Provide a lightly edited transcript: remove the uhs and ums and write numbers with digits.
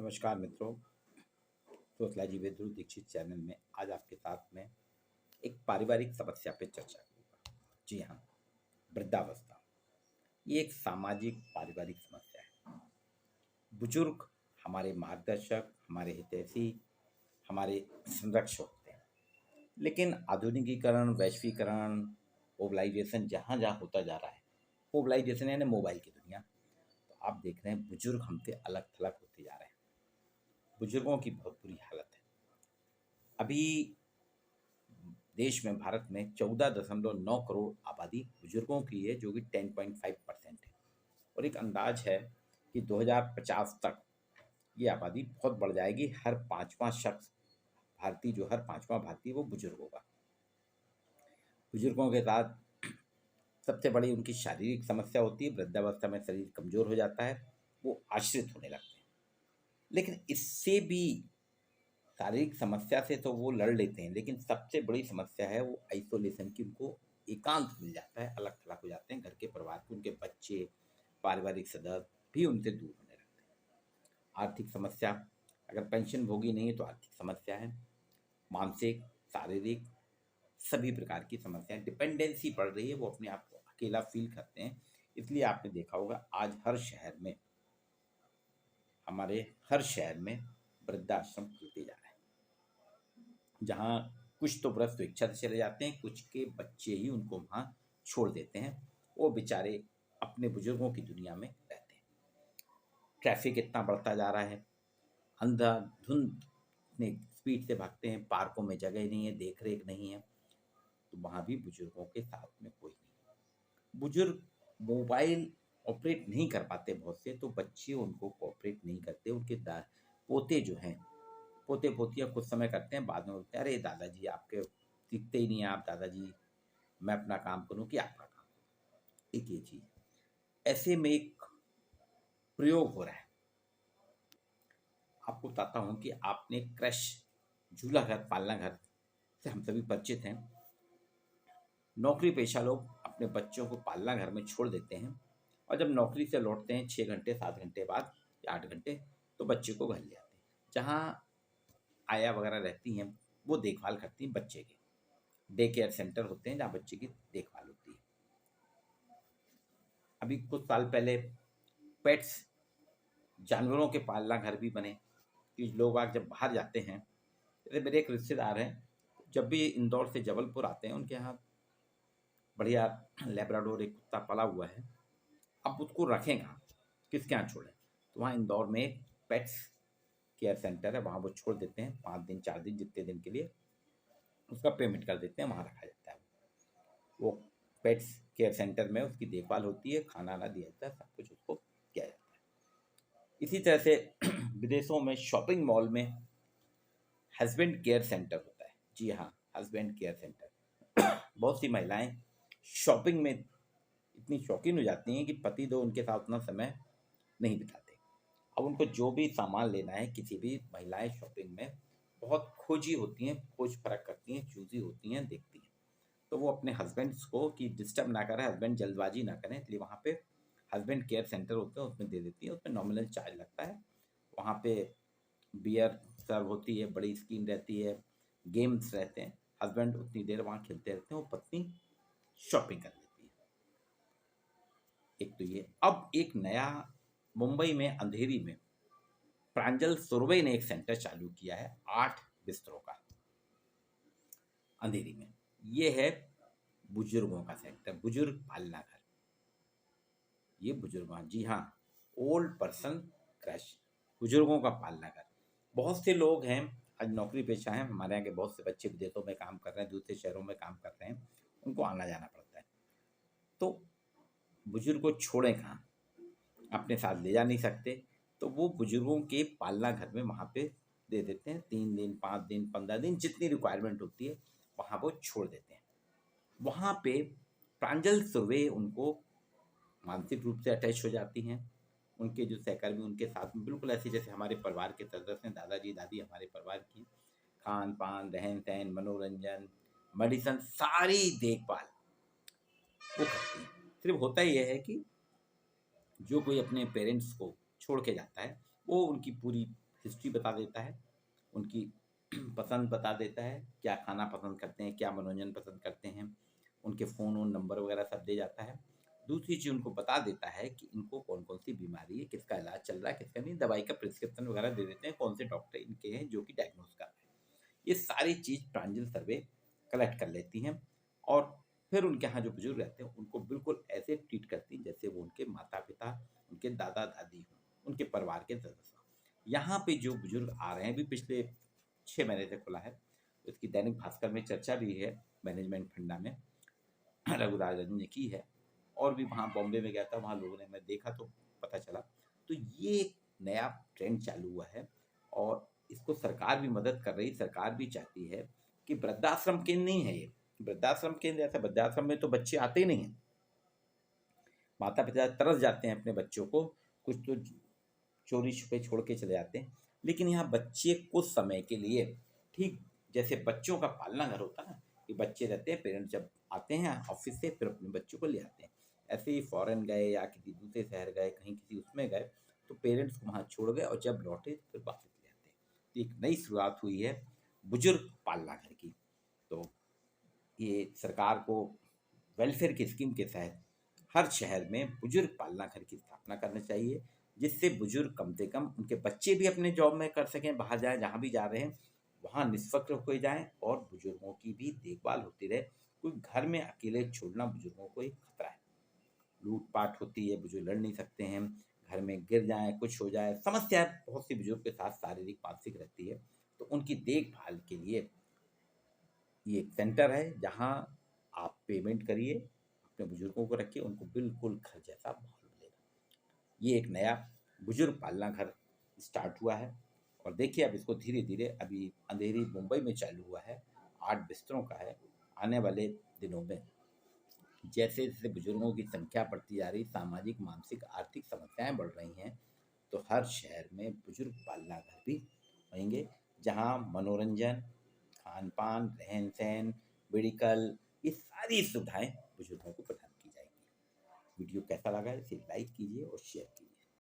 नमस्कार मित्रों। Sociology with Dhruv Dikshit channel में आज आपके साथ में एक पारिवारिक समस्या पे चर्चा करूँगा। जी हाँ, वृद्धावस्था ये एक सामाजिक पारिवारिक समस्या है। बुजुर्ग हमारे मार्गदर्शक, हमारे हितैषी, हमारे संरक्षक होते हैं, लेकिन आधुनिकीकरण, वैश्वीकरण, ग्लोबलाइजेशन जहाँ जहाँ होता जा रहा है, ग्लोबलाइजेशन यानी मोबाइल की दुनिया, तो आप देख रहे हैं बुजुर्ग हमसे अलग थलग होते जा रहे हैं। बुजुर्गों की बहुत बुरी हालत है। अभी देश में, भारत में 14.9 करोड़ आबादी बुजुर्गों की है, जो कि 10.5% है। और एक अंदाज है कि 2050 तक ये आबादी बहुत बढ़ जाएगी। हर पांचवा शख्स भारतीय, जो हर पांचवा भारतीय वो बुजुर्ग होगा। बुजुर्गों के साथ सबसे बड़ी उनकी शारीरिक समस्या होती है। वृद्धावस्था में शरीर कमजोर हो जाता है, वो आश्रित होने लगते हैं। लेकिन इससे भी शारीरिक समस्या से तो वो लड़ लेते हैं, लेकिन सबसे बड़ी समस्या है वो आइसोलेशन की। उनको एकांत मिल जाता है, अलग थलग हो जाते हैं। घर के परिवार के उनके बच्चे, पारिवारिक सदस्य भी उनसे दूर होने लगते हैं। आर्थिक समस्या, अगर पेंशन भोगी नहीं है तो आर्थिक समस्या है। मानसिक, शारीरिक, सभी प्रकार की समस्याएं, डिपेंडेंसी बढ़ रही है। वो अपने आप को अकेला फील करते हैं। इसलिए आपने देखा होगा आज हर शहर में, हमारे हर शहर में वृद्धाश्रम खुलते जा रहे हैं, जहाँ कुछ तो वृद्ध स्वेच्छा से चले जाते हैं, कुछ के बच्चे ही उनको वहाँ छोड़ देते हैं। वो बेचारे अपने बुजुर्गों की दुनिया में रहते हैं। ट्रैफिक इतना बढ़ता जा रहा है, अंधाधुंध इतने स्पीड से भागते हैं, पार्कों में जगह नहीं है, देख रेख नहीं है, तो वहाँ भी बुजुर्गों के साथ में कोई नहीं। बुजुर्ग मोबाइल ऑपरेट नहीं कर पाते बहुत से, तो बच्चे उनको कोऑपरेट नहीं करते। उनके पोते जो हैं, पोते पोतियाँ कुछ समय करते हैं, बाद में बोलते हैं, अरे दादाजी आपके दिखते ही नहीं है, आप दादाजी, मैं अपना काम करूँ कि आपका काम। एक ये चीज़, ऐसे में एक प्रयोग हो रहा है। आपको बताता हूँ कि आपने क्रैश, झूला घर, पालना घर से हम सभी परिचित हैं। नौकरी पेशा लोग अपने बच्चों को पालना घर में छोड़ देते हैं, और जब नौकरी से लौटते हैं 6 घंटे 7 घंटे बाद या 8 घंटे, तो बच्चे को घर ले आते हैं, जहाँ आया वगैरह रहती हैं, वो देखभाल करती हैं बच्चे की। डे केयर सेंटर होते हैं जहाँ बच्चे की देखभाल होती है। अभी कुछ साल पहले पेट्स, जानवरों के पालना घर भी बने, कि लोग आज जब बाहर जाते हैं, जैसे मेरे एक रिश्तेदार हैं, जब भी इंदौर से जबलपुर आते हैं, उनके यहाँ बढ़िया लेब्राडोर एक कुत्ता पला हुआ है। अब उसको रखें कहाँ, किसके यहाँ छोड़ें? तो वहाँ इंदौर में एक पेट्स केयर सेंटर है, वहाँ वो छोड़ देते हैं 5 दिन 4 दिन, जितने दिन के लिए उसका पेमेंट कर देते हैं, वहाँ रखा जाता है। वो पेट्स केयर सेंटर में उसकी देखभाल होती है, खाना ना दिया जाता है, सब कुछ उसको किया जाता है। इसी तरह से विदेशों में शॉपिंग मॉल में हस्बैंड केयर सेंटर होता है। जी हाँ, हस्बैंड केयर सेंटर। बहुत सी महिलाएं शॉपिंग में इतनी शौकीन हो जाती हैं कि पति तो उनके साथ उतना समय नहीं बिताते। अब उनको जो भी सामान लेना है, किसी भी, महिलाएं शॉपिंग में बहुत खोजी होती हैं, खोज फरक करती हैं, चूजी होती हैं, देखती हैं। तो वो अपने हस्बैंड्स को कि डिस्टर्ब ना करें, हस्बैंड जल्दबाजी ना करें, इसलिए वहाँ पे हस्बैंड केयर सेंटर होते हैं, उसमें दे देती है। उसमें नॉमिनल चार्ज लगता है। वहाँ पे बियर सर्व होती है, बड़ी स्क्रीन रहती है, गेम्स रहते हैं। हस्बैंड उतनी देर वहाँ खेलते रहते हैं, वो पत्नी शॉपिंग कर लेती है। एक तो ये। अब एक नया मुंबई में अंधेरी में प्रांजल सुरवई ने एक सेंटर चालू किया है, 8 बिस्तरों का, अंधेरी में। ये है बुजुर्गों का सेंटर, बुजुर्ग पालना घर। ये बुजुर्ग, जी हाँ, ओल्ड पर्सन क्रैश, बुजुर्गों का पालना घर। बहुत से लोग हैं आज नौकरी पेशा हैं, हमारे यहाँ के बहुत से बच्चे विदेशों में काम कर रहे हैं, दूसरे शहरों में काम कर रहे हैं, उनको आना जाना पड़ता है। तो बुजुर्ग को छोड़ें कहाँ, अपने साथ ले जा नहीं सकते, तो वो बुजुर्गों के पालना घर में वहाँ पे दे देते हैं। 3 दिन 5 दिन 15 दिन, जितनी रिक्वायरमेंट होती है वहाँ वो छोड़ देते हैं। वहाँ पे प्रांजल सुरवे उनको मानसिक रूप से अटैच हो जाती हैं। उनके जो सहकर्मी उनके साथ में बिल्कुल ऐसे जैसे हमारे परिवार के सदस्य हैं, दादाजी दादी हमारे परिवार की। खान पान, रहन सहन, मनोरंजन, मेडिसन, सारी देखभाल वो करती हैं। सिर्फ होता यह है कि जो कोई अपने पेरेंट्स को छोड़ के जाता है, वो उनकी पूरी हिस्ट्री बता देता है, उनकी पसंद बता देता है, क्या खाना पसंद करते हैं, क्या मनोरंजन पसंद करते हैं, उनके फ़ोन नंबर वगैरह सब दे जाता है। दूसरी चीज़ उनको बता देता है कि इनको कौन-कौन सी बीमारी है, किसका इलाज चल रहा है, किसका नहीं, दवाई का प्रिस्क्रिप्शन वगैरह दे देते हैं, कौन से डॉक्टर इनके हैं जो कि डायग्नोज़ कर रहे हैं। ये सारी चीज़ प्रांजल सर्वे कलेक्ट कर लेती हैं और फिर उनके यहाँ जो बुजुर्ग रहते हैं उनको बिल्कुल ऐसे ट्रीट करती हैं जैसे वो उनके माता-पिता, उनके दादा-दादी हों, उनके परिवार के सदस्य हों। यहाँ पे जो बुजुर्ग आ रहे हैं, अभी पिछले 6 महीने से खुला है, इसकी दैनिक भास्कर में चर्चा भी है, मैनेजमेंट फंडा में रघुराजन ने की है, और भी वहाँ बॉम्बे में गया था, वहाँ लोगों ने, मैं देखा तो पता चला। तो ये एक नया ट्रेंड चालू हुआ है और इसको सरकार भी मदद कर रही, सरकार भी चाहती है कि वृद्धाश्रम केंद्र नहीं है ये, वृद्धाश्रम केंद्र ऐसा, वृद्धाश्रम में तो बच्चे आते ही नहीं हैं, माता पिता तरस जाते हैं अपने बच्चों को, कुछ तो चोरी छुपे छोड़ के चले जाते हैं, लेकिन यहाँ बच्चे कुछ समय के लिए, ठीक जैसे बच्चों का पालना घर होता है ना, कि बच्चे रहते हैं, पेरेंट्स जब आते हैं ऑफिस से फिर अपने बच्चों को ले आते हैं, ऐसे ही फॉरेन गए या किसी दूसरे शहर गए, कहीं किसी उसमें गए, तो पेरेंट्स को वहाँ छोड़ गए और जब लौटे फिर वापस ले आते हैं। तो एक नई शुरुआत हुई है बुजुर्ग पालना घर की। तो ये सरकार को वेलफेयर की स्कीम के तहत हर शहर में बुजुर्ग पालना घर की स्थापना करना चाहिए, जिससे बुजुर्ग कम से कम, उनके बच्चे भी अपने जॉब में कर सकें, बाहर जाएं, जहाँ भी जा रहे हैं वहाँ निष्पक्ष हो जाएं और बुजुर्गों की भी देखभाल होती रहे। कोई घर में अकेले छोड़ना बुजुर्गों को एक खतरा है, लूट-पाट होती है, बुजुर्ग लड़ नहीं सकते हैं, घर में गिर जाएँ, कुछ हो जाए, समस्या बहुत सी बुजुर्ग के साथ शारीरिक, मानसिक रहती है। तो उनकी देखभाल के लिए ये एक सेंटर है जहाँ आप पेमेंट करिए, अपने बुजुर्गों को रखिए, उनको बिल्कुल घर जैसा माहौल मिलेगा। ये एक नया बुजुर्ग पालना घर स्टार्ट हुआ है और देखिए अब इसको धीरे-धीरे, अभी अंधेरी मुंबई में चालू हुआ है, 8 बिस्तरों का है। आने वाले दिनों में जैसे-जैसे बुजुर्गों की संख्या बढ़ती जा रही, सामाजिक, मानसिक, आर्थिक समस्याएँ बढ़ रही हैं, तो हर शहर में बुजुर्ग पालना घर भी होंगे, जहाँ मनोरंजन, खान-पान, रहन-सहन, मेडिकल, ये सारी सुविधाएँ बुजुर्गों को प्रदान की जाएँगी। वीडियो कैसा लगा इसे लाइक कीजिए और शेयर कीजिए।